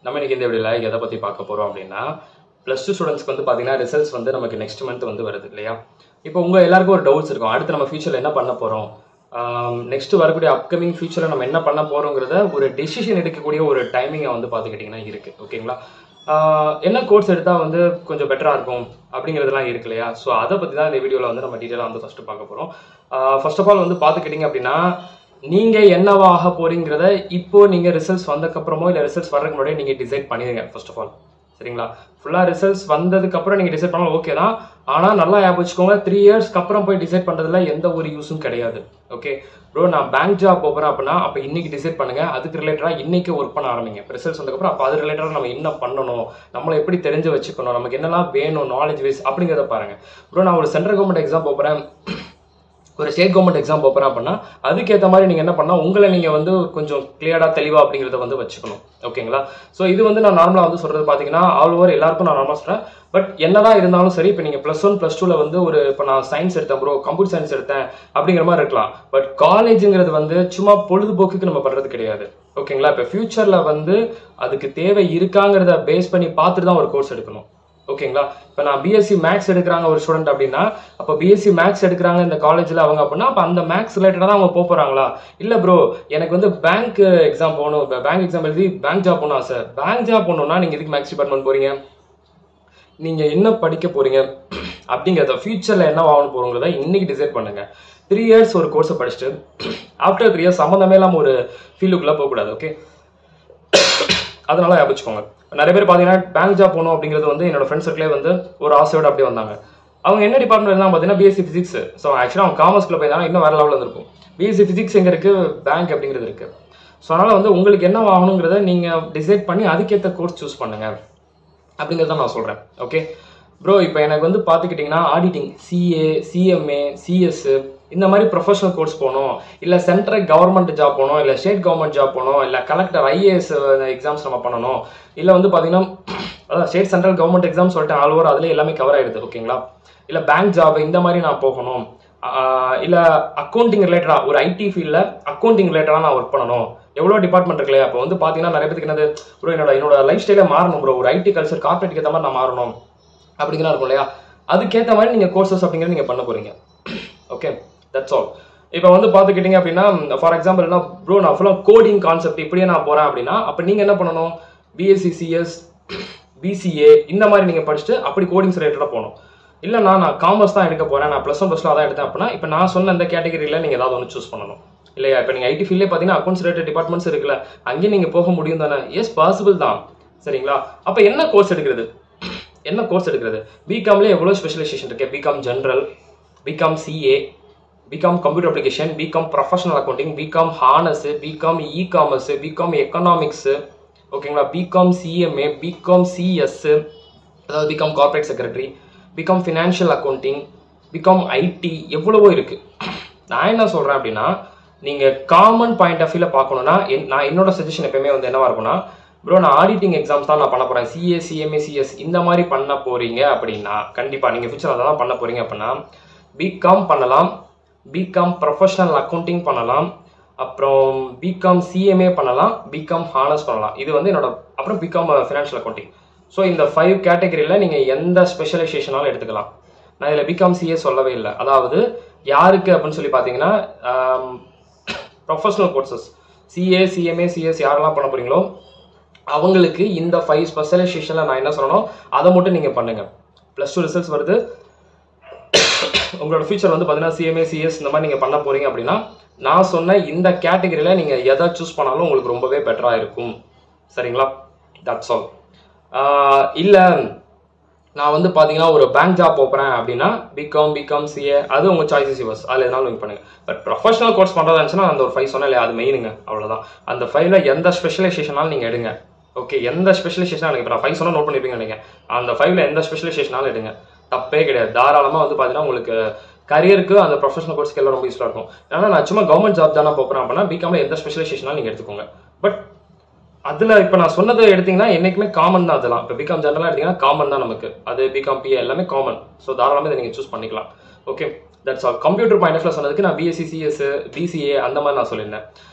நம்ம இன்னைக்கு இந்த வீடியோவில் எதை பற்றி பார்க்க போகிறோம் அப்படின்னா, +2 ஸ்டூடெண்ட்ஸ்க்கு வந்து பார்த்தீங்கன்னா ரிசல்ட்ஸ் வந்து நமக்கு நெக்ஸ்ட் மந்த் வந்து வருது இல்லையா. இப்போ உங்கள் எல்லாருக்கும் ஒரு டவுட்ஸ் இருக்கும், அடுத்து நம்ம ஃபியூச்சரில் என்ன பண்ண போகிறோம், நெக்ஸ்ட் வரக்கூடிய அப்கமிங் ஃபியூச்சரில் நம்ம என்ன பண்ண போகிறோங்கிறத ஒரு டெசிஷன் எடுக்கக்கூடிய ஒரு டைமிங்கை வந்து பார்த்துக்கிட்டிங்கன்னா இருக்குது. ஓகேங்களா. என்ன கோர்ஸ் எடுத்தால் வந்து கொஞ்சம் பெட்டராக இருக்கும் அப்படிங்கிறதுலாம் இருக்கு இல்லையா. ஸோ அதை பற்றி தான் இந்த வீடியோவில் வந்து நம்ம டீட்டெயிலாக வந்து ஃபஸ்ட்டு பார்க்க போகிறோம். ஃபர்ஸ்ட் ஆஃப் ஆல் வந்து பார்த்துக்கிட்டிங்க அப்படின்னா, நீங்கள் என்னவா ஆக போறீங்கிறத இப்போ நீங்கள் ரிசல்ட்ஸ் வந்ததுக்கப்புறமோ இல்லை ரிசல்ட்ஸ் வர்றதுக்கு முன்னாடி நீங்கள் டிசைட் பண்ணிடுங்க ஃபர்ஸ்ட் ஆஃப் ஆல். சரிங்களா. ஃபுல்லாக ரிசல்ட்ஸ் வந்ததுக்கப்புறம் நீங்கள் டிசைட் பண்ணாலும் ஓகே தான். ஆனால் நல்லா ஞாபகம் வச்சுக்கோங்க, 3 இயர்ஸ்க்கு அப்புறம் போய் டிசைட் பண்ணுறதுல எந்த ஒரு யூஸும் கிடையாது. ஓகே ப்ரோ, நான் பேங்க் ஜாப் போகிறேன் அப்படின்னா அப்போ இன்னைக்கு டிசைட் பண்ணுங்க, அதுக்கு ரிலேட்டடாக இன்னைக்கு ஒர்க் பண்ண ஆரம்பிங்க. ரிசல்ட்ஸ் வந்ததுக்கப்புறம் அப்போ அது ரிலேட்டடாக நம்ம என்ன பண்ணணும், நம்மளை எப்படி தெரிஞ்சு வச்சுக்கணும், நமக்கு என்னெல்லாம் வேணும், நாலேஜ் வைஸ் அப்படிங்கிறத பாருங்க. ப்ரோ நான் ஒரு சென்ட்ரல் கவர்மெண்ட் எக்ஸாம் போகிறேன், ஒரு ஸ்டேட் கவர்மெண்ட் எக்ஸாம் போகிறேன் அப்படின்னா அதுக்கேற்ற மாதிரி நீங்கள் என்ன பண்ணால் உங்களை நீங்கள் வந்து கொஞ்சம் கிளியராக தெளிவாக அப்படிங்கிறத வந்து வச்சுக்கணும். ஓகேங்களா. ஸோ இது வந்து நான் நார்மலாக வந்து சொல்கிறது பார்த்தீங்கன்னா ஆல் ஓவர் எல்லாருக்கும் நான் நார்மலாக சொல்கிறேன். பட் என்னதான் இருந்தாலும் சரி, இப்போ நீங்கள் +1 +2ல வந்து ஒரு இப்போ நான் சயின்ஸ் எடுத்தேன் ப்ரோ, கம்ப்யூட்டர் சயின்ஸ் எடுத்தேன் அப்படிங்கிற மாதிரி இருக்கலாம். பட் காலேஜுங்கிறது வந்து சும்மா பொழுதுபோக்குக்கு நம்ம பண்ணுறது கிடையாது. ஓகேங்களா. இப்போ ஃபியூச்சரில் வந்து அதுக்கு தேவை இருக்காங்கிறத பேஸ் பண்ணி பார்த்துட்டு தான் ஒரு கோர்ஸ் எடுக்கணும். ஓகேங்களா. இப்போ நான் பிஎஸ்சி மேக்ஸ் எடுக்கிறாங்க ஒரு ஸ்டூடெண்ட் அப்படின்னா, அப்போ பிஎஸ்சி மேக்ஸ் எடுக்கிறாங்க இந்த காலேஜில் அவங்க அப்படின்னா அப்போ அந்த மேக்ஸ் ரிலேட்டடாக தான் அவங்க போகிறாங்களா, இல்லை ப்ரோ எனக்கு வந்து பேங்க் எக்ஸாம் போகணும், பேங்க் எக்ஸாம் எழுதி பேங்க் ஜாப் போகணும் ஆசை. பேங்க் ஜாப் போகணும்னா நீங்கள் எதுக்கு மேக்ஸ் டிபார்ட்மெண்ட் போகிறீங்க, நீங்கள் என்ன படிக்க போகிறீங்க அப்படிங்கிறத ஃபியூச்சரில் என்ன ஆகணும் போகிறோங்கிறத இன்னைக்கு டிசைட் பண்ணுங்க. 3 இயர்ஸ் ஒரு கோர்ஸை படிச்சுட்டு ஆஃப்டர் 3 இயர்ஸ் சம்மந்தமே இல்லாமல் ஒரு ஃபீல்டுக்குள்ளே போகக்கூடாது. ஓகே, அதனால ஞாபகம். நிறைய பேர் பார்த்தீங்கன்னா பேங்க் ஜாப் போகணும் அப்படிங்கிறது வந்து என்னோட ஃப்ரெண்ட்ஸ் சர்க்கிளே வந்து ஒரு ஆசையோடு அப்படியே வந்தாங்க. அவங்க என்ன டிபார்ட்மெண்ட் இருந்தால் பார்த்தீங்கன்னா பிஎஸ்சி ஃபிசிக்ஸ். ஸோ ஆக்சுவலாக அவங்க காமர்ஸ்க்குள்ள போயிருந்தாங்க, இன்னும் வேறு லெவலில் இருக்கும். பிஎஸ்சி ஃபிசிக்ஸ் எங்கே இருக்குது, பேங்க் அப்படிங்கிறது இருக்குது. ஸோ அதனால் வந்து உங்களுக்கு என்ன ஆகணுங்கிறத நீங்கள் டிசைட் பண்ணி அதுக்கேற்ற கோர்ஸ் சூஸ் பண்ணுங்க அப்படிங்கிறத நான் சொல்கிறேன். ஓகே ப்ரோ, இப்போ எனக்கு வந்து பார்த்துக்கிட்டிங்கன்னா ஆடிட்டிங், சிஏ, சிஎம்ஏ, சிஎஸ் இந்த மாதிரி ப்ரொஃபஷனல் கோர்ஸ் போகணும், இல்லை சென்ட்ரல் கவர்மெண்ட் ஜாப் போகணும், இல்லை ஸ்டேட் கவர்மெண்ட் ஜாப் போகணும், இல்லை கலெக்டர் ஐஏஎஸ் எக்ஸாம்ஸ் நம்ம பண்ணணும், இல்லை வந்து பார்த்தீங்கன்னா அதான் ஸ்டேட் சென்ட்ரல் கவர்மெண்ட் எக்ஸாம் சொல்லிட்டு ஆல் ஓவர் அதில் எல்லாமே கவர் ஆகிடுது. ஓகேங்களா. இல்லை பேங்க் ஜாப் இந்த மாதிரி நான் போகணும், இல்லை அக்கௌண்டிங் ரிலேட்டடாக ஒரு ஐடி ஃபீல்டில் அக்கௌண்டிங் ரிலேட்டடாக நான் ஒர்க் பண்ணணும். எவ்வளோ டிபார்ட்மெண்ட் இருக்கு இல்லையா. அப்போ வந்து பார்த்தீங்கன்னா நிறைய பேருக்கு என்னது ப்ரோ என்னோட லைஃப் ஸ்டைலே மாறணும் ப்ரோ, ஒரு ஐடி கல்ச்சர் கார்பரேட்டுக்கு ஏற்ற மாதிரி நான் மாறணும் அப்படிங்கிற இருக்கும் இல்லையா. அதுக்கேற்ற மாதிரி நீங்கள் கோர்சஸ் அப்படிங்கிறது நீங்கள் பண்ண போகிறீங்க. Okay, that's all. இப்போ வந்து பார்த்துக்கிட்டிங்க அப்படின்னா ஃபார் எக்ஸாம்பிள் என்ன ப்ரோ நான் ஃபுல்லாக கோடிங் கான்செப்ட் இப்படியே நான் போகிறேன் அப்படின்னா அப்போ நீங்கள் என்ன பண்ணணும், பிஎஸ்சி சிஎஸ், பிசிஏ இந்த மாதிரி நீங்கள் படிச்சுட்டு அப்படி கோடிங்ஸ் ரிலேட்டடாக போகணும். இல்லைனா நான் காமர்ஸ் தான் எடுக்க போகிறேன், நான் +1 +2 அதான் எடுத்தேன் அப்படின்னா இப்போ நான் சொன்ன இந்த கேட்டகரியில் நீங்கள் ஏதாவது ஒன்று சூஸ் பண்ணணும் இல்லையா. இப்போ நீங்கள் ஐடி ஃபீல்ட்லேயே பார்த்தீங்கன்னா அக்கௌண்ட்ஸ் ரிலேட்டட் டிபார்ட்மெண்ட்ஸ் இருக்குல்ல, அங்கேயும் நீங்கள் போக முடியும் தானே. எஸ் பாசிபிள் தான். சரிங்களா. அப்போ என்ன கோர்ஸ் எடுக்கிறது, என்ன கோர்ஸ் எடுக்கிறது, பிகாம்லேயே எவ்வளோ ஸ்பெஷலைசேஷன் இருக்கு. BCom general, BCom CA, BCom computer application, BCom professional accounting, BCom honours, BCom e-commerce, BCom economics, ஓகேங்களா, பிகாம் சிஎம்ஏ, பிகாம் சிஎஸ் அதாவது BCom corporate secretary, BCom financial accounting, BCom IT, எவ்வளவோ இருக்கு. நான் என்ன சொல்றேன் அப்படின்னா நீங்கள் காமன் பாயிண்ட் ஆஃப் வியூல பார்க்கணும்னா நான் என்னோட சஜஷன் எப்பயுமே வந்து என்னவா இருக்கும்னா ப்ரோ நான் ஆடிட்டிங் எக்ஸாம்ஸ் தான் நான் பண்ண போகிறேன், சிஏ, சிஎம்ஏ, சிஎஸ் இந்த மாதிரி பண்ண போறீங்க அப்படின்னா கண்டிப்பாக நீங்கள் ஃபியூச்சர் அதெல்லாம் பண்ண போறீங்க அப்படின்னா பிகாம் பண்ணலாம், பிகாம் ப்ரொஃபஷனல் அக்கௌண்டிங் பண்ணலாம், அப்புறம் பிகாம் சிஎம்ஏ பண்ணலாம், பிகாம் ஹானர்ஸ் பண்ணலாம். இது வந்து என்னோட அப்புறம் பிகாம் ஃபினான்ஷியல் அக்கௌண்டிங். ஸோ இந்த 5 கேட்டகரியில் நீங்கள் எந்த ஸ்பெஷலைசேஷனாலும் எடுத்துக்கலாம். நான் இதில் பிகாம் சிஏ சொல்லவே இல்லை. அதாவது யாருக்கு அப்படின்னு சொல்லி பார்த்தீங்கன்னா professional courses CA, CMA, CS யாரெல்லாம் பண்ண போறீங்களோ அவங்களுக்கு இந்த 5 ஸ்பெஷலைசேஷனில் நான் என்ன சொல்லணும் அதை மட்டும் நீங்கள் பண்ணுங்கள். +2 ரிசல்ட்ஸ் வருது, உங்களோட ஃபியூச்சர் வந்து பார்த்தீங்கன்னா சிஎம்ஏ, சிஎஸ் இந்த மாதிரி நீங்கள் பண்ண போறீங்க அப்படின்னா நான் சொன்ன இந்த கேட்டகரியில் நீங்கள் எதை சூஸ் பண்ணாலும் உங்களுக்கு ரொம்பவே பெட்டராக இருக்கும். சரிங்களா. That's all. இல்லை நான் வந்து பார்த்தீங்கன்னா ஒரு பேங்க் ஜாப் போகிறேன் அப்படின்னா பிகாம் சிஏ அது உங்கள் சாய்ஸஸ் யூஸ், அதில் எதனாலும் லிங்க் பண்ணுங்கள். பட் ப்ரொஃபஷனல் கோர்ஸ் பண்ணுறதா இருந்துச்சுன்னா அந்த ஒரு 5 சொன்னால் இல்லையா அது மெயினுங்க, அவ்வளோதான். அந்த 5ல எந்த ஸ்பெஷலைசேஷனாலும் நீங்கள் எடுங்க. ஓகே, எந்த ஸ்பெஷலைசேஷனாலும் இப்போ நான் 5 சொன்னால் நோட் பண்ணிருப்பீங்க நினைக்கிறேன். அந்த 5ல எந்த ஸ்பெஷலைசேஷனாலும் எடுங்க, தப்பே கிடையாது. தாராளமாக வந்து பார்த்தீங்கன்னா உங்களுக்கு கரியருக்கு அந்த ப்ரொஃபஷனல் கோர்ஸ்க்கு எல்லாம் ரொம்ப யூஸ்ஃபுல்லாக இருக்கும். ஏன்னா நான் சும்மா கவர்மெண்ட் ஜாப் தானே போகிறேன் அப்படின்னா பிகாம்ல எந்த ஸ்பெஷலைசேஷனாலும் நீங்கள் எடுத்துக்கோங்க. பட் அதில் இப்போ நான் சொன்னதை எடுத்தீங்கன்னா என்றைக்குமே காமன் தான். அதெல்லாம் இப்போ பிகாம் ஜெனரலாக எடுத்தீங்கன்னா காமன் தான் நமக்கு, அது பிகாம் பிஏ எல்லாமே காமன். ஸோ தாராளமாக இதை நீங்கள் சூஸ் பண்ணிக்கலாம். Okay, that's all. Computer point of view சொன்னதுக்கு நான் பிஎஸ்சி சிஎஸ், பிசிஏ அந்த மாதிரி நான் சொல்லியிருந்தேன்.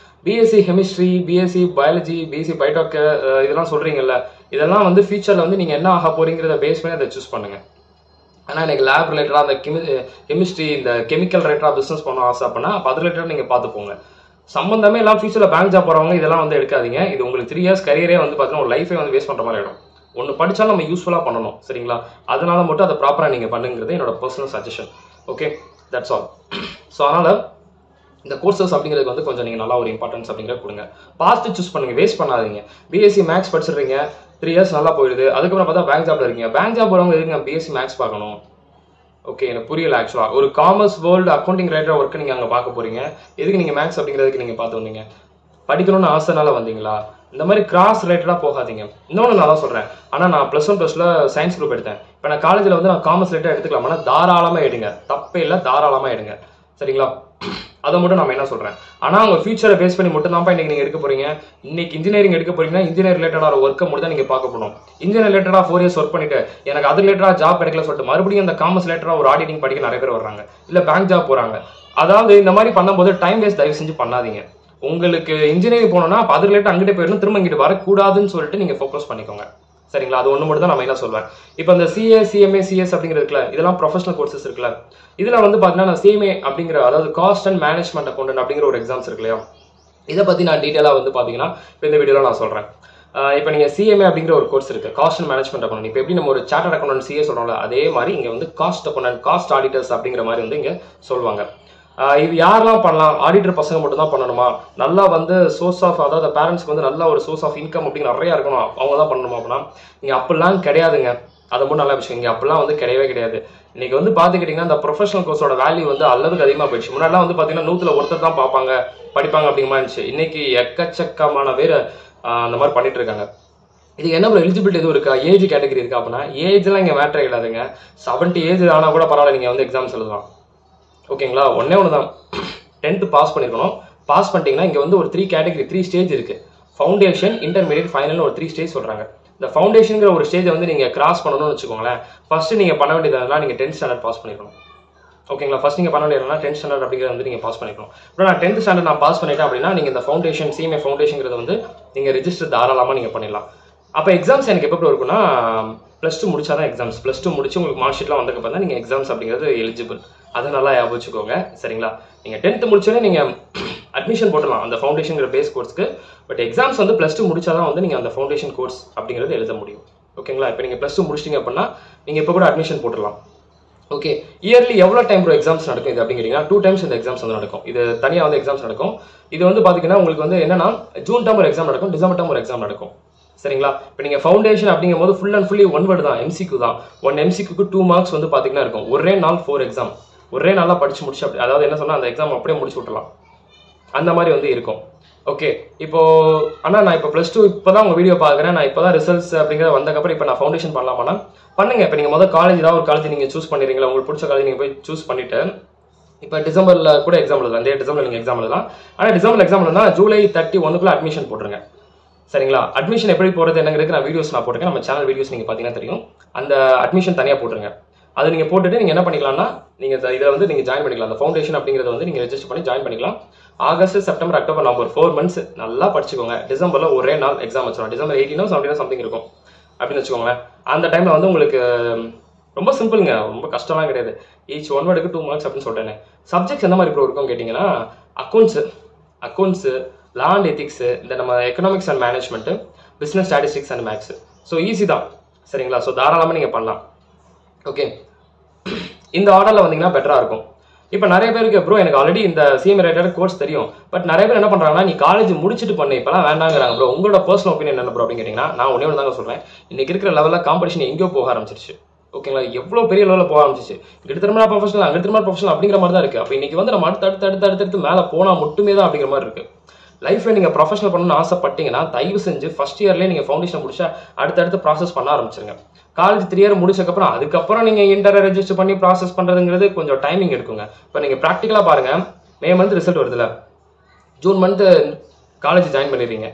BSc chemistry, BSc biology, BSc biotech இதெல்லாம் சொல்றீங்கல்ல, இதெல்லாம் வந்து ஃபியூச்சர்ல வந்து நீங்க என்ன ஆக போறீங்கிறத பேஸ் பண்ணி அதை சூஸ் பண்ணுங்க. ஆனால் எனக்கு லேப் ரிலேட்டடாக அந்த கெமிஸ்ட்ரி இந்த கெமிக்கல் ரிலேட்டடாக பிஸ்னஸ் பண்ண ஆசை அப்படின்னா அப்போ அது ரிலேட்டடாக நீங்கள் பார்த்துப்போங்க. சம்பந்தமே எல்லாம் ஃபியூச்சரில் பேங்க் ஜாப் போகிறவங்க இதெல்லாம் வந்து எடுக்காதீங்க. இது உங்களுக்கு 3 இயர்ஸ் கரியரே வந்து பார்த்தீங்கன்னா ஒரு லைஃபே வந்து வேஸ்ட் பண்ணுற மாதிரி ஆகிடும். ஒன்று படித்தாலும் நம்ம யூஸ்ஃபுல்லாக பண்ணணும், சரிங்களா? அதனால மட்டும் அதை ப்ராப்பராக நீங்கள் பண்ணுங்கிறது என்னோட personal suggestion. Okay, that's all. So அதனால் இந்த கோர்சஸ் அப்படிங்கிறது வந்து கொஞ்சம் நீங்கள் நல்லா ஒரு இம்பார்ட்டன்ஸ் அப்படிங்கிறத கொடுங்க. பார்த்து சூஸ் பண்ணுங்கள், வேஸ்ட் பண்ணாதீங்க. பிஎஸ்சி மேக்ஸ் படிச்சிடுறீங்க, 3 இயர்ஸ் நல்லா போயிடுது, அதுக்கப்புறம் பார்த்தா பேங்க் ஜாப்ல இருக்கீங்க. பேங்க் ஜாப் போகிறவங்க எதுக்கு பிஎஸ்சி மேக்ஸ் பார்க்கணும்? ஓகே, எனக்கு புரியல. ஆக்சுவலாக ஒரு commerce world accounting related work நீங்கள் அங்கே பார்க்க போறீங்க, எதுக்கு நீங்கள் மேக்ஸ் அப்படிங்கிறதுக்கு நீங்கள் பார்த்து வந்தீங்க? படிக்கணும்னு ஆசைனால வந்தீங்களா? இந்த மாதிரி கிராஸ் ரிலேட்டடாக போகாதீங்க. இன்னொன்று நான் தான் சொல்கிறேன், ஆனால் நான் +1 +2ல சயின்ஸ் குரூப் எடுத்தேன். இப்போ நான் காலேஜில் வந்து நான் காமர்ஸ் ரிலேட்டடாக எடுத்துக்கலாமா? தாராளமாக எடுங்க, தப்பே இல்லை, தாராளமாக எடுங்க, சரிங்களா? அதை மட்டும் நம்ம என்ன சொல்கிறேன். ஆனால் உங்கள் ஃபியூச்சரை பேஸ் பண்ணி மட்டும் தான்ப்பா இன்றைக்கி நீங்கள் எடுக்க போகிறீங்க. இன்னைக்கு இன்ஜினியரிங் எடுக்க போறீங்கன்னா இன்ஜினியர் ரிலேட்டடான ஒர்க்கை மட்டும் தான் நீங்கள் பார்க்க போகணும். இன்ஜினியர் ரிலேட்டடாக 4 இயர்ஸ் ஒர்க் பண்ணிட்டு எனக்கு அது ரிலேட்டடாக ஜாப் கிடைக்கல சொல்லிட்டு மறுபடியும் அந்த காமர்ஸ் ரிலேட்டடாக ஒரு ஆடிட்டிங் படிக்க நிறைய பேர் வர்றாங்க, இல்லை பேங்க் ஜாப் போகிறாங்க. அதாவது இந்த மாதிரி பண்ணும்போது டைம் வேஸ்ட் தயவு செஞ்சு பண்ணாதீங்க. உங்களுக்கு இன்ஜினியரிங் போனோம்னா அப்போ அது ரிலேட்டட் அங்கிட்டே போயிடணும், திரும்ப இங்கிட்டு வரக்கூடாதுன்னு சொல்லிட்டு நீங்கள் ஃபோக்கஸ் பண்ணிக்கோங்க, சரிங்களா? அது ஒன்று மட்டும் தான் நம்ம என்ன சொல்வேன். இப்போ இந்த சிஏ, சிஎம்ஏ, சிஎஸ் அப்படிங்கிறதுக்குல இதெல்லாம் ப்ரொஃபஷனல் கோர்சஸ் இருக்குல்ல, இதில் வந்து பார்த்தீங்கன்னா சிஎம்ஏ அப்படிங்கிற அதாவது காஸ்ட் அண்ட் மேனேஜ்மெண்ட் அக்கௌண்டன்ட் அப்படிங்கிற ஒரு எக்ஸாம்ஸ் இருக்கு இல்லையா, இதை பற்றி நான் டீட்டெயிலாக வந்து பார்த்தீங்கன்னா இப்போ இந்த வீடியோவில் நான் சொல்கிறேன். இப்போ நீங்கள் சிஎம்ஏ அப்படிங்கிற ஒரு கோர்ஸ் இருக்குது, காஸ்ட் அண்ட் மேனேஜ்மெண்ட் அக்கௌண்டன்ட். இப்போ எப்படி நம்ம ஒரு சார்ட்டர்ட் அக்கௌண்டன்ட் சிஏ சொல்கிறோம்ல, அதே மாதிரி இங்கே வந்து காஸ்ட் அக்கௌண்டன்ட், காஸ்ட் ஆடிட்டர்ஸ் அப்படிங்கிற மாதிரி வந்து இங்கே சொல்லுவாங்க. இது யாரெல்லாம் பண்ணலாம்? ஆடிட்டர் பசங்க மட்டும் தான் பண்ணணுமா? நல்லா வந்து சோர்ஸ் ஆஃப் அதாவது பேரண்ட்ஸ்க்கு வந்து நல்ல ஒரு சோர்ஸ் ஆஃப் இன்கம் அப்படிங்கிற நிறையா இருக்கணும், அவங்க தான் பண்ணணுமா அப்படின்னா நீங்கள் அப்படிலாம் கிடையாதுங்க. அதை மட்டும் நல்லா விஷயம், இங்கே அப்படிலாம் வந்து கிடையவே கிடையாது. இன்னைக்கு வந்து பார்த்துக்கிட்டிங்கன்னா இந்த ப்ரொஃபஷனல் கோர்ஸோட வேல்யூ வந்து அளவுக்கு அதிகமாக போயிடுச்சு. முன்னாடிலாம் வந்து பார்த்தீங்கன்னா 100ல் ஒருத்தர் தான் பார்ப்பாங்க படிப்பாங்க அப்படிங்கிற மாதிரி இருந்துச்சு. இன்னைக்கு எக்கச்சக்கமான பேர் அந்த மாதிரி பண்ணிட்டு இருக்காங்க. இதுக்கு என்ன எலிஜிபிலிட்டி எதுவும் இருக்கா, ஏஜ் கேட்டகரி இருக்கா அப்படின்னா ஏஜ்லாம் இங்கே மேட்டரே இல்லாதுங்க. 70 ஏஜ் ஆனால் கூட பரவாயில்ல, நீங்கள் வந்து எக்ஸாம்ஸ் எழுதலாம், ஓகேங்களா? ஒன்னே ஒன்று தான், 10th பாஸ் பண்ணிருக்கணும். பாஸ் பண்ணிட்டீங்கன்னா இங்கே வந்து ஒரு 3 கேட்டகரி 3 ஸ்டேஜ் இருக்கு. ஃபவுண்டேஷன், இன்டர்மீடியட், ஃபைனல்னு ஒரு 3 ஸ்டேஜ் சொல்றாங்க. இந்த ஃபவுண்டேஷன்ங்கிற ஒரு ஸ்டேஜை வந்து நீங்க கிராஸ் பண்ணணும்னு வச்சுக்கோங்களேன். ஃபர்ஸ்ட் நீங்க பண்ண வேண்டியதுனா நீங்க 10th ஸ்டாண்டர்ட் பாஸ் பண்ணிருக்கணும், ஓகேங்களா? ஃபர்ஸ்ட் நீங்க பண்ண வேண்டியதுனா 10th ஸ்டாண்டர்ட் அப்படிங்கிறத வந்து நீங்க பாஸ் பண்ணிக்கணும். இப்போ நான் 10th ஸ்டாண்டர்ட் நான் பாஸ் பண்ணிட்டேன் அப்படின்னா நீங்க இந்த ஃபவுண்டேஷன், சிஎம்ஏ ஃபவுண்டேஷன்ங்கிறத வந்து நீங்க ரெஜிஸ்டர் தாராளமாக நீங்க பண்ணிடலாம். அப்போ எக்ஸாம்ஸ் எனக்கு எப்போ இருக்குன்னா +2 முடிச்சாதான் எக்ஸாம்ஸ். +2 முடிச்சு உங்களுக்கு மார்க் ஷீட்லாம் வந்ததுக்கப்புறம் தான் நீங்கள் எக்ஸாம்ஸ் அப்படிங்கிறது எலிஜிபிள். அதை நல்லா ஞாபகம் வச்சுக்கோங்க, சரிங்களா? நீங்கள் 10th முடிச்சோடனே நீங்கள் அட்மிஷன் போட்டலாம் அந்த ஃபவுண்டேஷன் பேஸ் கோர்ஸ்க்கு. பட் எக்ஸாம்ஸ் வந்து +2 முடிச்சாதான் வந்து நீங்கள் அந்த ஃபவுண்டேஷன் கோர்ஸ் அப்படிங்கிறது எழுத முடியும், ஓகேங்களா? இப்போ நீங்கள் +2 முடிச்சிட்டிங்க அப்படின்னா நீங்கள் இப்போ கூட அட்மிஷன் போட்டுடலாம். ஓகே, இயர்லி எவ்வளோ டைம் ப்ரோ எக்ஸாம்ஸ் நடக்கும் இது அப்படிங்கிறீங்கன்னா 2 டைம்ஸ் இந்த எக்ஸாம்ஸ் வந்து நடக்கும். இது தனியாக வந்து எக்ஸாம்ஸ் நடக்கும். இது வந்து பார்த்தீங்கன்னா உங்களுக்கு வந்து என்னன்னா ஜூன் டேர்ம் ஒரு எக்ஸாம் நடக்கும், டிசம்பர் டேர்ம் ஒரு எக்ஸாம் நடக்கும், சரிங்களா? இப்போ நீங்கள் ஃபவுண்டேஷன் அப்படிங்கும் போது ஃபுல் அண்ட் ஃபுல்லி 1 வேர்டு தான், MCQ தான். 1 MCQக்கு 2 மார்க்ஸ் வந்து பார்த்தீங்கன்னா இருக்கும். ஒரே நாள் 4 எக்ஸாம், ஒரே நாளாக படிச்சு முடிச்சு அப்படி அதாவது என்ன சொன்னால் அந்த எக்ஸாம் அப்படியே முடிச்சு விட்டுலாம், அந்த மாதிரி வந்து இருக்கும். ஓகே, இப்போ ஆனால் நான் இப்போ +2 இப்போ தான் உங்கள் வீடியோ பார்க்குறேன், நான் இப்போ தான் ரிசல்ட்ஸ் அப்படிங்கிறத வந்தக்கப்புறம் இப்போ நான் ஃபவுண்டேஷன் பண்ணலாமான்னா பண்ணுங்க. இப்போ நீங்கள் முதல் காலேஜ் ஏதாவது ஒரு காலேஜ் நீங்கள் சூஸ் பண்ணிடுறீங்களா, உங்களுக்கு பிடிச்ச காலேஜ் நீங்கள் போய் சூஸ் பண்ணிட்டு இப்போ டிசம்பரில் கூட எக்ஸாம் எழுதலாம். இந்த டிசம்பரில் நீங்கள் எக்ஸாம் எழுதலாம். ஆனால் டிசம்பர் எக்ஸாம் எழுதுனா ஜூலை 31க்குள்ள அட்மிஷன் போட்டுருங்க, சரிங்களா? அட்மிஷன் எப்படி போகிறது என்னங்கிறது நான் வீடியோஸ் நான் போட்டிருக்கேன், நம்ம சேனல் வீடியோஸ் நீங்கள் பார்த்தீங்கன்னா தெரியும். அந்த அட்மிஷன் தனியாக போட்டுருங்க. அது நீங்கள் போட்டுட்டு நீங்கள் என்ன பண்ணிக்கலாம்னா நீங்கள் இதில் வந்து நீங்கள் ஜாயின் பண்ணிக்கலாம். அந்த ஃபவுண்டேஷன் அப்படிங்கிறத வந்து நீங்கள் ரெஜிஸ்டர் பண்ணி ஜாயின் பண்ணிக்கலாம். August, September, October, November 4 months நல்லா படிச்சுக்கோங்க. டிசம்பரில் ஒரே நாள் எக்ஸாம் வச்சிடும். டிசம்பர் 18 17 சம்திங் இருக்கும் அப்படின்னு வச்சுக்கோங்களேன். அந்த டைமில் வந்து உங்களுக்கு ரொம்ப சிம்பிளுங்க, ரொம்ப கஷ்டம்லாம் கிடையாது. ஈச் 1 வேர்டுக்கு 2 மார்க்ஸ் அப்படின்னு சொல்லிட்டேன். சப்ஜெக்ட்ஸ் எந்த மாதிரி ப்ரோ இருக்கும் கேட்டிங்கன்னா அக்கௌண்ட்ஸு, லா அண்ட் எத்திக்ஸு, இந்த நம்ம economics and management, business statistics and maths. So easy தான், சரிங்களா? ஸோ தாராளமாக நீங்கள் பண்ணலாம். ஓகே, இந்த ஆர்டரில் வந்தீங்கன்னா பெட்டராக இருக்கும். இப்போ நிறைய பேருக்கு ப்ரோ எனக்கு ஆல்ரெடி இந்த சிஎம்ஏ ரிலேட்டட் கோர்ஸ் தெரியும், பட் நிறைய பேர் என்ன பண்ணுறாங்கன்னா நீ காலேஜ் முடிச்சுட்டு பண்ணு, இப்போலாம் வேண்டாங்கிறாங்க. ப்ரோ உங்களோட பர்சனல் ஒப்பீனியன் என்ன ப்ரோ அப்படின்னு கேட்டிங்கன்னா நான் ஒன்றே ஒன்று தாங்க சொல்கிறேன். இன்றைக்கி இருக்கிற லெவலில் காம்படிஷன் எங்கேயோ போக ஆரம்பிச்சிருச்சு, ஓகேங்களா? எவ்வளோ பெரிய லெவலில் போக ஆரம்பிச்சிச்சு. இங்கிட்ட திரும்ப ப்ரொஃபஷனல், அங்கே திரும்ப ப்ரொஃபஷனல் அப்படிங்கிற மாதிரி தான் இருக்குது. அப்போ இன்றைக்கி வந்து நம்ம அடுத்தடுத்து மேலே போனால் மட்டுமே தான் அப்படிங்கிற மாதிரி இருக்குது. லைஃப்பில் நீங்கள் ப்ரொஃபஷனல் பண்ணணும்னு ஆசைப்பட்டீங்கன்னா தயவு செஞ்சு ஃபர்ஸ்ட் இயர்லேயே நீங்கள் ஃபவுண்டேஷன் முடிச்சா அடுத்தடுத்து ப்ராசஸ் பண்ண ஆரம்பிச்சிருங்க. காலேஜ் 3 year முடிச்சக்கப்புறம் அதுக்கப்புறம் நீங்கள் இன்டர் ரெஜிஸ்டர் பண்ணி ப்ராசஸ் பண்ணுறதுங்கிறது கொஞ்சம் டைமிங் எடுக்குங்க. இப்போ நீங்கள் ப்ராக்டிக்கலாக பாருங்கள், மே மந்த் ரிசல்ட் வருதுல்ல, ஜூன் மந்த் காலேஜ் ஜாயின் பண்ணிடுறீங்க,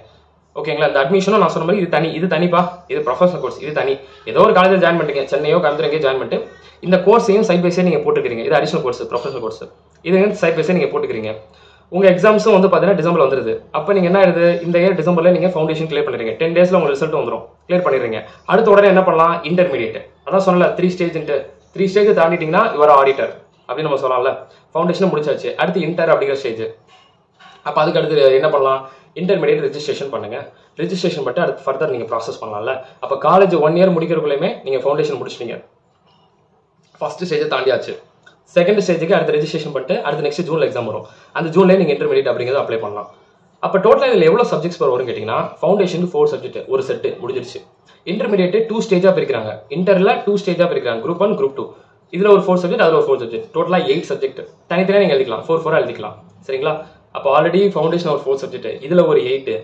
ஓகேங்களா? இந்த அட்மிஷனும் நான் சொன்ன மாதிரி இது தனிப்பா, இது ப்ரொஃபஷனல் கோர்ஸ், இது தனி. ஏதோ ஒரு காலேஜில் ஜாயின் பண்ணிட்டீங்க, சென்னையோ கோயம்புத்தூர் ஜாயின் பண்ணிட்டு இந்த கோர்ஸையும் சைட் பை சைட் நீங்கள் போட்டுக்கிறீங்க. இது அடிஷனல் கோர்ஸ், ப்ரொஃபஷனல் கோர்ஸ், இது சைட் பை சைட் நீங்கள் போட்டுக்கிறீங்க. உங்கள் எக்ஸாம்ஸும் வந்து பார்த்தீங்கன்னா டிசம்பர் வந்துருது. அப்போ நீங்கள் என்ன ஆயிடுது, இந்த இயர் டிசம்பரில் நீங்கள் ஃபவுண்டேஷன் கிளியர் பண்ணிடுறீங்க. 10 days உங்களுக்கு ரிசல்ட் வந்துடும், கிளியர் பண்ணிடுறீங்க. அடுத்த உடனே என்ன பண்ணலாம், இன்டர்மீடியேட். அதான் சொன்னல 3 ஸ்டேஜ்ன்ட்டு. 3 ஸ்டேஜ் தாண்டிட்டீங்கன்னா யுவர் ஆடிட்டர் அப்படின்னு நம்ம சொல்லலாம்ல. ஃபவுண்டேஷன் முடிச்சாச்சு, அடுத்து இன்டர் அப்படிங்கிற ஸ்டேஜ். அப்போ அதுக்கு அடுத்து என்ன பண்ணலாம், இன்டர்மீடியேட் ரெஜிஸ்ட்ரேஷன் பண்ணுங்க. ரெஜிஸ்ட்ரேஷன் பண்ணிட்டு அடுத்து ஃபர்தர் நீங்கள் ப்ராசஸ் பண்ணலாம்ல. அப்போ காலேஜ் 1 year முடிக்கிறக்குள்ளேயுமே நீங்கள் ஃபவுண்டேஷன் முடிச்சிட்டீங்க, ஃபர்ஸ்ட் ஸ்டேஜை தாண்டியாச்சு. செகண்ட் ஸ்டேஜுக்கு அடுத்து ரெஜிஸ்ட்ரேஷன் பண்ணிட்டு அடுத்து நெக்ஸ்ட் ஜூனில் எக்ஸாம் வரும். அந்த ஜூன்லேயே நீங்கள் இன்டர்மீடியட் அப்படிங்கிறத அப்ளை பண்ணலாம். அப்போ டோட்டலாக இதில் எவ்வளோ சப்ஜெக்ட்ஸ் வரும் கேட்டிங்கன்னா, ஃபவுண்டேஷனுக்கு 4 சப்ஜெக்ட், ஒரு செட்டு முடிஞ்சிருச்சு. இன்டர்மீடியேட் 2 ஸ்டேஜாக பிரிக்கிறாங்க, இன்டரில் 2 ஸ்டேஜாக பிரிக்கிறாங்க, குரூப் 1 குரூப் 2. இதில் ஒரு 4 சப்ஜெக்ட், அதில் ஒரு 4 சப்ஜெக்ட், டோட்டலாக 8 சப்ஜெக்ட். தனித்தனியாக நீங்கள் எழுதிக்கலாம், 4 எழுதிக்கலாம். சரிங்களா? அப்போ ஆல்ரெடி ஃபவுண்டேஷன் ஒரு 4 சப்ஜெக்ட், இதில் ஒரு 8,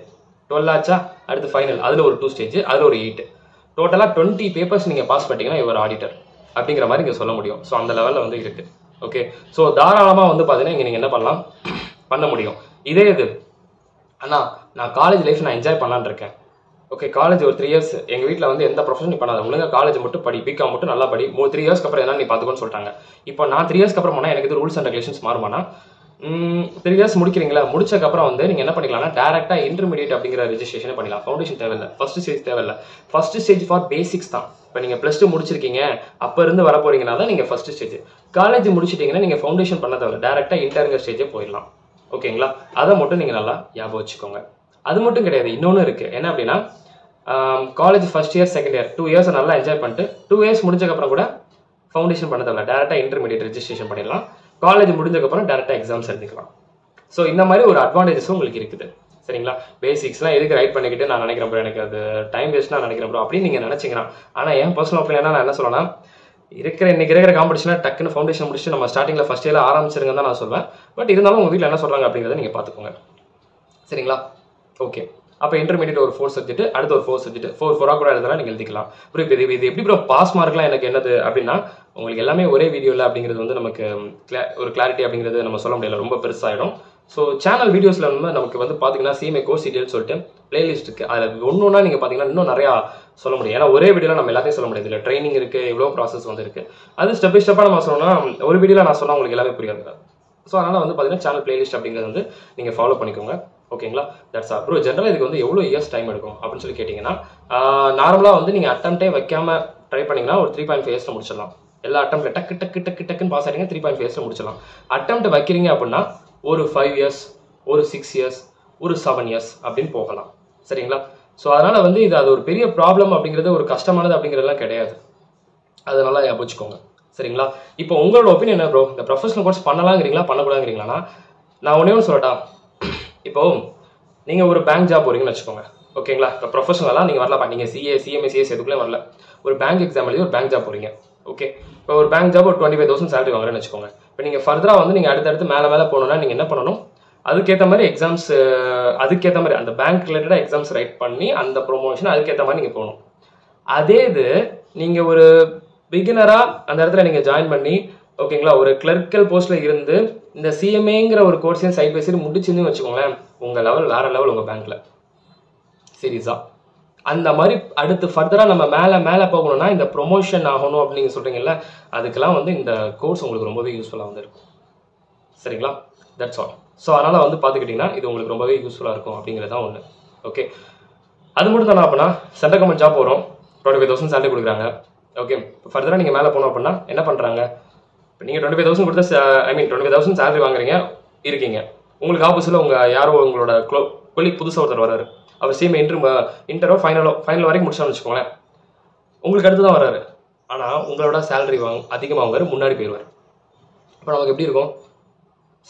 12 ஆச்சா. அடுத்து ஃபைனல், அதில் ஒரு 2 ஸ்டேஜ், அதில் ஒரு 8. டோட்டலாக 20 பேப்பர்ஸ் நீங்கள் பாஸ் பண்ணிட்டீங்கன்னா யுவர் ஆடிட்டர் அப்படிங்கிற மாதிரி இங்கே சொல்ல முடியும். ஸோ அந்த லெவலில் வந்து இருக்குது. ஓகே, ஸோ தாராளமாக வந்து பார்த்தீங்கன்னா இங்கே நீங்கள் என்ன பண்ணலாம், பண்ண முடியும். இதே இது அண்ணா நான் காலேஜ் லைஃப் நான் என்ஜாய் பண்ணலான்னு இருக்கேன். ஓகே, காலேஜ் ஒரு 3 years எங்கள் வீட்டில் வந்து எந்த ப்ரொஃபஷன் நீ பண்ணாத, ஒழுங்காக காலேஜ் மட்டும் படி, பிகாம் மட்டும் நல்லா படி, 3 years அப்புறம் என்ன நீ பார்த்துக்கோன்னு சொல்லிட்டாங்க. இப்போ நான் 3 years அப்புறம் போனால் எனக்கு இது ரூல்ஸ் அண்ட் ரெகுலேஷன்ஸ் மாறுமானா, 3 years முடிக்கிறீங்களா, முடிச்சக்கப்புறம் வந்து நீங்கள் என்ன பண்ணிக்கலாம்னா டேரெக்டாக இன்டர்மீடியேட் அப்படிங்கிற ரெஜிஸ்ட்ரேஷனே பண்ணிக்கலாம். ஃபவுண்டேஷன் தேவையில்லை, ஃபர்ஸ்ட் ஸ்டேஜ் தேவையில்லை. ஃபர்ஸ்ட் ஸ்டேஜ் ஃபார் பேசிக்ஸ் தான். இப்போ நீங்கள் +2 முடிச்சிருக்கீங்க, அப்போ இருந்து வர போறீங்கன்னா தான் நீங்கள் ஃபர்ஸ்ட் ஸ்டேஜ். காலேஜ் முடிச்சிட்டிங்கன்னா நீங்கள் ஃபவுண்டேஷன் பண்ண தேவையில்லை, டேரெக்டாக இன்டர்ங்கிற ஸ்டேஜே போயிடலாம். ஓகேங்களா? அதை மட்டும் நீங்கள் நல்லா ஞாபகம் வச்சுக்கோங்க. அது மட்டும் கிடையாது, இன்னொன்று இருக்குது. என்ன அப்படின்னா, college first year second year 2 years நல்லா என்ஜாய் பண்ணிட்டு 2 years முடிஞ்சக்கப்புறம் கூட ஃபவுண்டேஷன் பண்ண தேவையில்லை, டேரெக்டாக இன்டர்மீடியேட் ரெஜிஸ்ட்ரேஷன் பண்ணிடலாம். காலேஜ் முடிஞ்சக்கப்புறம் டேரெக்டாக எக்ஸாம்ஸ் எழுதிக்கலாம். ஸோ இந்த மாதிரி ஒரு அட்வான்டேஜஸும் உங்களுக்கு இருக்குது. சரிங்களா? பேசிக்ஸ்லாம் எதுக்கு ரைட் பண்ணிக்கிட்டு நான் நினைக்கிறேன் ப்ரோ, எனக்கு அது டைம் வேஸ்ட் நான் நினைக்கிறேன் ப்ரோ அப்படின்னு நீங்கள் நினச்சிங்கன்னா. ஆனால் என் பர்சனல் ஒப்பீனியனா நான் என்ன சொல்லலாம், இன்னைக்கு இருக்கிற காம்படிஷனாக டக்குன்னு ஃபவுண்டேஷன் முடிச்சுட்டு நம்ம ஸ்டார்டிங்கில் ஃபர்ஸ்ட் இயரில் ஆரம்பிச்சிருங்க தான் நான் சொல்வேன். பட் இருந்தாலும் உங்கள் வீட்டில் என்ன சொல்கிறாங்க அப்படிங்கிறத நீங்கள் பார்த்துக்கோங்க. சரிங்களா? ஓகே, அப்போ இன்டர்மீடியட் ஒரு 4 சப்ஜெக்ட், அடுத்து ஒரு 4 சப்ஜெக்ட், 4 கூட எழுதலாம், நீங்கள் எழுதிக்கலாம். ப்ரோ இப்போ இது எப்படி ப்ரோ பாஸ் மார்க்லாம் எனக்கு என்னது அப்படின்னா, உங்களுக்கு எல்லாமே ஒரே வீடியோவில் அப்படிங்கிறது வந்து நமக்கு ஒரு கிளாரிட்டி அப்படிங்கிறது நம்ம சொல்ல முடியல, ரொம்ப பெருசாகிடும். ஸோ சேனல் வீடியோஸில் வந்து நமக்கு வந்து பார்த்தீங்கன்னா சிஎம்ஏ கோர்ஸ் டீடைல்ஸ் சொல்லிட்டு பிளேலிஸ்ட் இருக்குது. அதில் ஒன்றா நீங்கள் பார்த்தீங்கன்னா இன்னும் நிறையா சொல்ல முடியும். ஏன்னா ஒரே வீடியோவில் நம்ம எல்லாத்தையும் சொல்ல முடியாது, இல்லை ட்ரைனிங் இருக்குது, எவ்வளோ ப்ராசஸ் வந்து இருக்குது. அது ஸ்டெப் பை ஸ்டெப்பாக நம்ம சொல்லணும்னா ஒரு வீடியோவில் நான் சொன்னால் உங்களுக்கு எல்லாமே புரியாது. ஸோ அதனால் வந்து பார்த்தீங்கன்னா சேனல் பிளேலிஸ்ட் அப்படிங்கிறது வந்து நீங்கள் ஃபாலோ பண்ணிக்கோங்க. ஓகேங்களா? That's all bro. ஜென்ரலாக இதுக்கு வந்து எவ்வளோ இயர்ஸ் டைம் எடுக்கும் அப்படின்னு சொல்லி கேட்டிங்கன்னா, நார்மலாக வந்து நீங்கள் அட்டம்ப்டே வைக்காமல் ட்ரை பண்ணிங்கன்னா ஒரு 3.5 years முடிச்சிடலாம். எல்லா அட்டம்ப்ட்ல டக்குன்னு பாஸ் ஆகிடுங்க, 3.5 years முடிச்சிடலாம். அட்டம்ப்ட் வைக்கிறீங்க அப்படின்னா ஒரு 5 years, ஒரு 6 years, ஒரு 7 years அப்படின்னு போகலாம். சரிங்களா? ஸோ அதனால் வந்து இது அது ஒரு பெரிய ப்ராப்ளம் அப்படிங்கிறது, ஒரு கஷ்டமானது அப்படிங்கிறதுலாம் கிடையாது. அதனால ஞாபகம். சரிங்களா? இப்போ உங்களோட ஒப்பீனியன் என்ன ப்ரோ, இந்த ப்ரொஃபஷனல் கோர்ஸ் பண்ணலாங்கிறீங்களா பண்ணக்கூடாதுங்கிறீங்களா? நான் ஒன்றே ஒன்று சொல்லட்டா. இப்போ நீங்கள் ஒரு பேங்க் ஜாப் போறீங்கன்னு வச்சுக்கோங்க. ஓகேங்களா? இப்போ ப்ரொஃபஷனலாக நீங்கள் வரலாம், நீங்கள் சிஏ சிஎம்ஏ சிஎஸ் எதுக்குள்ளே வரல, ஒரு பேங்க் எக்ஸாம் எழுதி ஒரு பேங்க் ஜாப் போறீங்க. ஓகே, இப்போ ஒரு பேங்க் ஜாப் ஒரு 25,000 சேலரி வாங்குறேன்னு வச்சுக்கோங்க. இப்போ நீங்கள் ஃபர்தராக வந்து நீங்கள் அடுத்தடுத்து மேலே போகணுன்னா நீங்கள் என்ன பண்ணணும், அதுக்கேற்ற மாதிரி எக்ஸாம்ஸ், அதுக்கேற்ற மாதிரி அந்த பேங்க் ரிலேட்டடாக எக்ஸாம்ஸ் ரைட் பண்ணி அந்த ப்ரொமோஷன் அதுக்கேற்ற மாதிரி நீங்கள் போகணும். அதே இது நீங்கள் ஒரு பிகினராக அந்த இடத்துல நீங்கள் ஜாயின் பண்ணி, ஓகேங்களா, ஒரு கிளர்க்கல் போஸ்ட்டில் இருந்து இந்த சிஎம்ஏங்கிற ஒரு கோர்ஸையும் சைட் பை சைடு முடிச்சுன்னு வச்சுக்கோங்களேன், உங்கள் லெவல் வேறு லெவல் உங்கள் பேங்க்கில். சீரியஸாக அந்த மாதிரி அடுத்து ஃபர்தராக நம்ம மேலே போகணும்னா, இந்த ப்ரொமோஷன் ஆகணும் அப்படின்னு சொல்கிறீங்கல்ல, அதுக்கெல்லாம் வந்து இந்த கோர்ஸ் உங்களுக்கு ரொம்பவே யூஸ்ஃபுல்லாக வந்து இருக்கும். சரிங்களா? That's all. ஸோ அதனால் வந்து பார்த்துக்கிட்டிங்கன்னா இது உங்களுக்கு ரொம்பவே யூஸ்ஃபுல்லாக இருக்கும் அப்படிங்கிறது தான் ஒன்று. ஓகே, அது மட்டும் தான். அப்படின்னா சென்ட்ரல் கவர்மெண்ட் ஜாப் போகிறோம், 25,000 சேலரி கொடுக்குறாங்க. ஓகே, ஃபர்தராக நீங்கள் மேலே போனோம் அப்படின்னா என்ன பண்ணுறாங்க, இப்போ நீங்கள் 25,000 கொடுத்தா 25,000 சேலரி வாங்குறீங்க இருக்கீங்க. உங்களுக்கு ஆப்போசிட்டில் யாரோ உங்களோட கொலீக் புதுசாக ஒருத்தர் வராரு, அவர் சேம் இன்டரோ ஃபைனல் வரைக்கும் முடிச்சான்னு வச்சுக்கோங்களேன். உங்களுக்கு அடுத்து தான் வராரு, ஆனால் உங்களோட சேலரி அதிகமாக வாங்குவார், முன்னாடி போயிடுவார். இப்போ நமக்கு எப்படி இருக்கும்,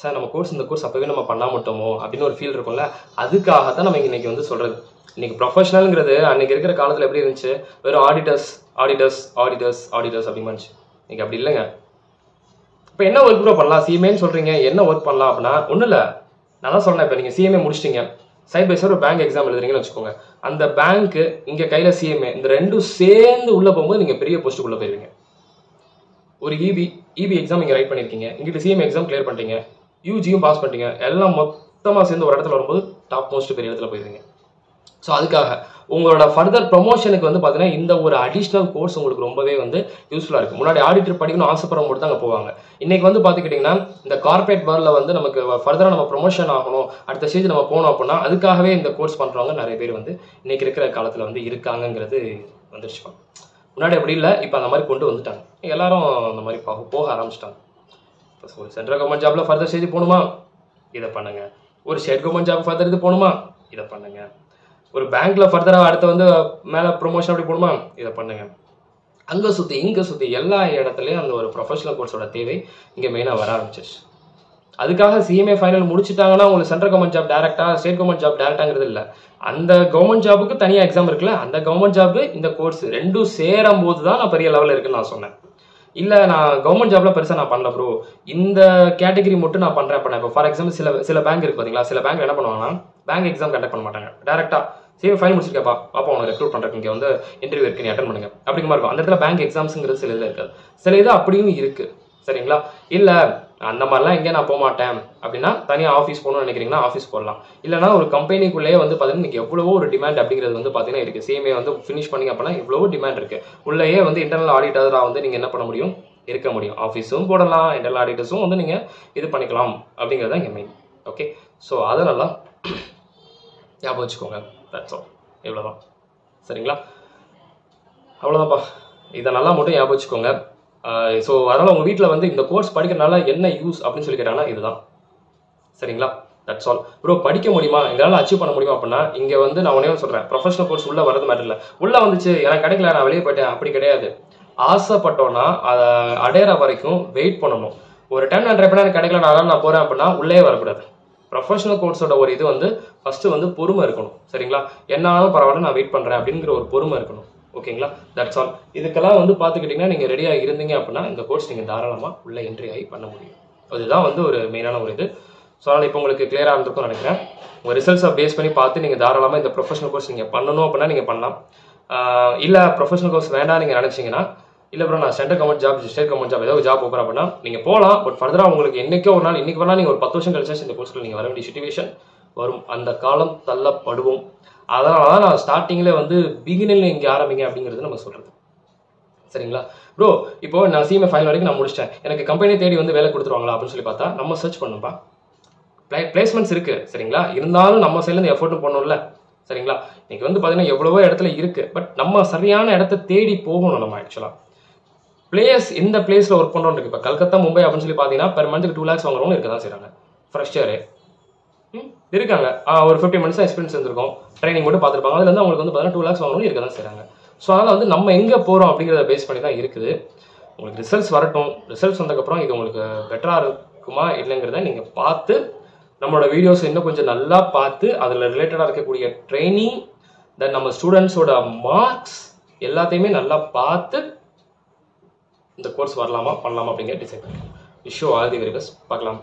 சார் நம்ம இந்த கோர்ஸ் அப்போவே நம்ம பண்ண மாட்டோமோ அப்படின்னு ஒரு ஃபீல் இருக்கும்ல. அதுக்காகத்தான் நம்ம இன்னைக்கு வந்து சொல்கிறது. இன்னைக்கு ப்ரொஃபஷனல்ங்கிறது அன்னைக்கு இருக்கிற காலத்தில் எப்படி இருந்துச்சு, வெறும் ஆடிட்டர்ஸ் அப்படிமா இருந்துச்சு. இன்னைக்கு அப்படி இல்லைங்க. இப்போ என்ன ஒர்க் ப்ரோ பண்ணலாம், சிஎம்ஏன்னு சொல்கிறீங்க, என்ன ஒர்க் பண்ணலாம் அப்படின்னா ஒன்றும் இல்லை. நான் தான் சொன்னேன், இப்போ நீங்கள் சிஎம்ஏ முடிச்சிட்டிங்க, சைட் பை சைடு ஒரு பேங்க் எக்ஸாம் எழுதுறீங்கன்னு வச்சுக்கோங்க. அந்த பேங்க்கு இங்கே கையில் சிஎம்ஏ, இந்த ரெண்டும் சேர்ந்து உள்ளே போகும்போது நீங்கள் பெரிய போஸ்ட்டுக்குள்ளே போயிருவீங்க. ஒரு இபி எக்ஸாம் நீங்கள் ரைட் பண்ணியிருக்கீங்க, இங்கிட்ட சிஎம்ஏ எக்ஸாம் கிளியர் பண்ணிட்டீங்க, யூஜியும் பாஸ் பண்ணிட்டீங்க, எல்லாம் மொத்தமாக சேர்ந்து ஒரு இடத்துல வரும்போது டாப் மோஸ்ட் பெரிய இடத்துல போயிருவீங்க. ஸோ அதுக்காக உங்களோட ஃபர்தர் ப்ரொமோஷனுக்கு வந்து பார்த்தீங்கன்னா இந்த ஒரு அடிஷ்னல் கோர்ஸ் உங்களுக்கு ரொம்பவே வந்து யூஸ்ஃபுல்லாக இருக்குது. முன்னாடி ஆடிட்டர் படிக்கணும் ஆசைப்படுறவங்க மட்டும் தான் அங்கே போவாங்க. இன்றைக்கி வந்து பார்த்துக்கிட்டிங்கன்னா இந்த கார்பரேட் வேர்ல்டில் வந்து நமக்கு ஃபர்தராக நம்ம ப்ரொமோஷன் ஆகணும், அடுத்த ஸ்டேஜ் நம்ம போகணும் அப்படின்னா அதுக்காகவே இந்த கோர்ஸ் பண்ணுறவங்க நிறைய பேர் வந்து இன்றைக்கி இருக்கிற காலத்தில் வந்து இருக்காங்கங்கிறது வந்துருச்சுப்பா. முன்னாடி அப்படி இல்லை, இப்போ அந்த மாதிரி கொண்டு வந்துட்டாங்க. எல்லாரும் அந்த மாதிரி போக ஆரம்பிச்சிட்டாங்க. இப்போ ஒரு சென்ட்ரல் கவர்மெண்ட் ஜாப்பில் ஃபர்தர் ஸ்டேஜ் போகணுமா, இதை பண்ணுங்கள். ஒரு ஸ்டேட் கவர்மெண்ட் ஜாப் ஃபர்தர் இது போகணுமா, இதை பண்ணுங்கள். ஒரு பேங்க்கில் ஃபர்தராக அடுத்து வந்து மேலே ப்ரொமோஷன் அப்படி போகணுமா, இதை பண்ணுங்கள். அங்கே சுற்றி இங்கே சுற்றி எல்லா இடத்துலையும் அந்த ஒரு ப்ரொஃபஷனல் கோர்ஸோட தேவை இங்கே மெயினாக வர ஆரம்பிச்சிச்சு. அதுக்காக சிஎம்ஏ ஃபைனல் முடிச்சுட்டாங்கன்னா உங்களுக்கு சென்ட்ரல் கவர்மெண்ட் ஜாப் டேரெக்டாக ஸ்டேட் கவர்மெண்ட் ஜாப் டேரெக்டாங்கிறது இல்லை. அந்த கவர்மெண்ட் ஜாபுக்கு தனியாக எக்ஸாம் இருக்குல்ல, அந்த கவர்மெண்ட் ஜாப்பு இந்த கோர்ஸ் ரெண்டும் சேரும் போது தான் நான் பெரிய லெவலில் இருக்குன்னு நான் சொன்னேன். இல்லை நான் கவர்மெண்ட் ஜாப்ல பெருசாக நான் பண்ணல ப்ரோ, இந்த கேட்டகரி மட்டும் நான் பண்ணுறேன். இப்போ ஃபார் எக்ஸாம்பிள் சில பேங்க் இருக்குது பார்த்தீங்களா, சில பேங்க் என்ன பண்ணுவாங்கன்னா பேங்க் எக்ஸாம் கண்டக்ட் பண்ண மாட்டாங்க. டேரெக்டாக சிஎம்ஏ ஃபைல் முடிச்சிருக்கப்பா பாப்பா உனக்கு ரெக்ரூட் பண்ணுறேன், இங்கே வந்து இன்டர்வியூ இருக்கு, நீ அட்டன் பண்ணுங்க அப்படிங்கிற மாதிரி இருக்கும். அந்த இடத்துல பேங்க் எக்ஸாம்ஸுங்கிறது சில இதில் இருக்காது, சில இது அப்படியும் இருக்குது. சரிங்களா? இல்லை அந்த மாதிரிலாம் எங்கேயும் நான் போக மாட்டேன் அப்படின்னா தனியாக ஆஃபீஸ் போகணும்னு நினைக்கிறீங்கன்னா ஆஃபீஸ் போடலாம். இல்லைனா ஒரு கம்பெனிக்குள்ளேயே வந்து பார்த்தீங்கன்னா இன்றைக்கி எவ்வளவோ ஒரு டிமாண்ட் அப்படிங்கிறது வந்து பார்த்தீங்கன்னா இருக்குது. சிஎம்ஏ வந்து ஃபினிஷ் பண்ணிங்க அப்படின்னா எவ்வளவோ டிமாண்ட் இருக்குது. உள்ளேயே வந்து இன்டர்னல் ஆடிட்டராக வந்து நீங்கள் என்ன பண்ண முடியும், இருக்க முடியும். ஆஃபீஸும் போடலாம், இன்டர்னல் ஆடிட்டர்ஸும் வந்து நீங்கள் இது பண்ணிக்கலாம் அப்படிங்கிறது தான் இங்கே மெயின். ஓகே, ஸோ அதை நல்லா ஞாபகம் வச்சுக்கோங்க. தட்ஸ் ஆல், இவ்வளோதான். சரிங்களா? அவ்வளோதான்ப்பா, இதை நல்லா மட்டும் ஞாபகம் வச்சுக்கோங்க. ஸோ அதனால் உங்கள் வீட்டில் வந்து இந்த கோர்ஸ் படிக்கிறதுனால என்ன யூஸ் அப்படின்னு சொல்லி கேட்டாங்கன்னா இதுதான். சரிங்களா? That's all. ப்ரோ படிக்க முடியுமா, எங்களால் அச்சீவ் பண்ண முடியுமா அப்படின்னா இங்கே வந்து நான் ஒன்றே சொல்கிறேன், ப்ரொஃபஷனல் கோர்ஸ் உள்ளே வரது மேட்டர் இல்லை. உள்ளே வந்துச்சு எனக்கு கிடைக்கல நான் வெளியே போயிட்டேன் அப்படி கிடையாது. ஆசைப்பட்டோன்னா அதை அடையிற வரைக்கும் வெயிட் பண்ணணும். ஒரு டைம் நான் ட்ரை பண்ண எனக்கு கிடைக்கல நான் போகிறேன் அப்படின்னா உள்ளே வரக்கூடாது. ப்ரொஃபஷனல் கோர்ஸோட ஒரு இது வந்து ஃபஸ்ட்டு வந்து பொறுமை இருக்கணும். சரிங்களா? என்னாலும் பரவாயில்ல நான் வெயிட் பண்ணுறேன் அப்படிங்கிற ஒரு பொறுமை இருக்கணும். ஓகேங்களா? That's all. இதுக்கெல்லாம் வந்து பார்த்துக்கிட்டிங்கன்னா நீங்கள் ரெடியாக இருந்தீங்க அப்படின்னா இந்த கோர்ஸ் நீங்கள் தாராளமாக உள்ளே என்ட்ரி ஆகி பண்ண முடியும். அதுதான் வந்து ஒரு மெயினான ஒரு இது. ஸோ அதனால் இப்போ உங்களுக்கு கிளியராக இருந்திருக்கும்னு நினைக்கிறேன். உங்கள் ரிசல்ட்ஸை பேஸ் பண்ணி பார்த்து நீங்கள் தாராளமாக இந்த ப்ரொஃபஷனல் கோர்ஸ் நீங்கள் பண்ணணும் அப்படின்னா நீங்கள் பண்ணலாம். இல்லை ப்ரொஃபஷனல் கோர்ஸ் வேண்டாம் நீங்கள் நினச்சிங்கன்னா, இல்லை ப்ரோ நான் central government job state government job ஏதாவது ஜாப் போகிறேன் அப்படின்னா நீங்கள் போகலாம். பட் ஃபர்தராக உங்களுக்கு இன்றைக்கி வரலாம் நீங்கள் ஒரு 10 வருஷம் கழிச்சாச்சு இந்த கோர்ஸில் நீங்கள் வர வேண்டிய சிச்சுவேஷன் வரும். அந்த காலம் தள்ளப்படுவோம். அதனால தான் நான் ஸ்டார்டிங்கில் வந்து பிகினில் இங்கே ஆரம்பிங்க அப்படிங்கிறது நம்ம சொல்கிறது. சரிங்களா ப்ரோ? இப்போ நான் சிஎம்ஏ ஃபைனல் வரைக்கும் நான் முடிச்சிட்டேன், எனக்கு கம்பெனி தேடி வந்து வேலை கொடுத்துருவாங்களா அப்படின்னு சொல்லி பார்த்தா நம்ம சர்ச் பண்ணுப்பா. பிளேஸ்மெண்ட்ஸ் இருக்குது. சரிங்களா? இருந்தாலும் நம்ம சைட்லேருந்து எஃபோர்ட்டும் பண்ணணும்ல. சரிங்களா? இன்னைக்கு வந்து பார்த்தீங்கன்னா எவ்வளவோ இடத்துல இருக்குது. பட் நம்ம சரியான இடத்த தேடி போகணும். நம்ம ஆக்சுவலாக எந்த பிளேஸில் ஒர்க் பண்ணுறோம் இருக்குது. இப்போ கல்கத்தா மும்பை அப்படின்னு சொல்லி பார்த்தீங்கன்னா பெர் மந்த்துக்கு 2 lakhs வாங்குறவங்க இருக்க தான் செய்கிறாங்க. ஃப்ரெஷரு இருக்காங்க. ஒரு 15 months எக்ஸ்பீரியன்ஸ் இருந்திருக்கும், ட்ரைனிங் மட்டும் பார்த்துருப்பாங்க. அதுலேருந்து அவங்களுக்கு வந்து பார்த்தீங்கன்னா 2 lakhs வாங்கணும் இருக்க தான் செய்கிறாங்க. ஸோ அதனால் வந்து நம்ம எங்கே போகிறோம் அப்படிங்கிறத பேஸ் பண்ணி தான் இருக்குது. உங்களுக்கு ரிசல்ட்ஸ் வரட்டும். ரிசல்ட்ஸ் வந்ததுக்கப்புறம் இது உங்களுக்கு பெட்டராக இருக்குமா இல்லைங்கிறத நீங்கள் பார்த்து நம்மளோட வீடியோஸ் இன்னும் கொஞ்சம் நல்லா பார்த்து அதில் ரிலேட்டடாக இருக்கக்கூடிய ட்ரைனிங் தென் நம்ம ஸ்டூடெண்ட்ஸோட மார்க்ஸ் எல்லாத்தையுமே நல்லா பார்த்து இந்த கோர்ஸ் வரலாமா பண்ணலாமா அப்படிங்கிற டிசைட் பண்ணுங்க. Wish you all the very best. பார்க்கலாம்.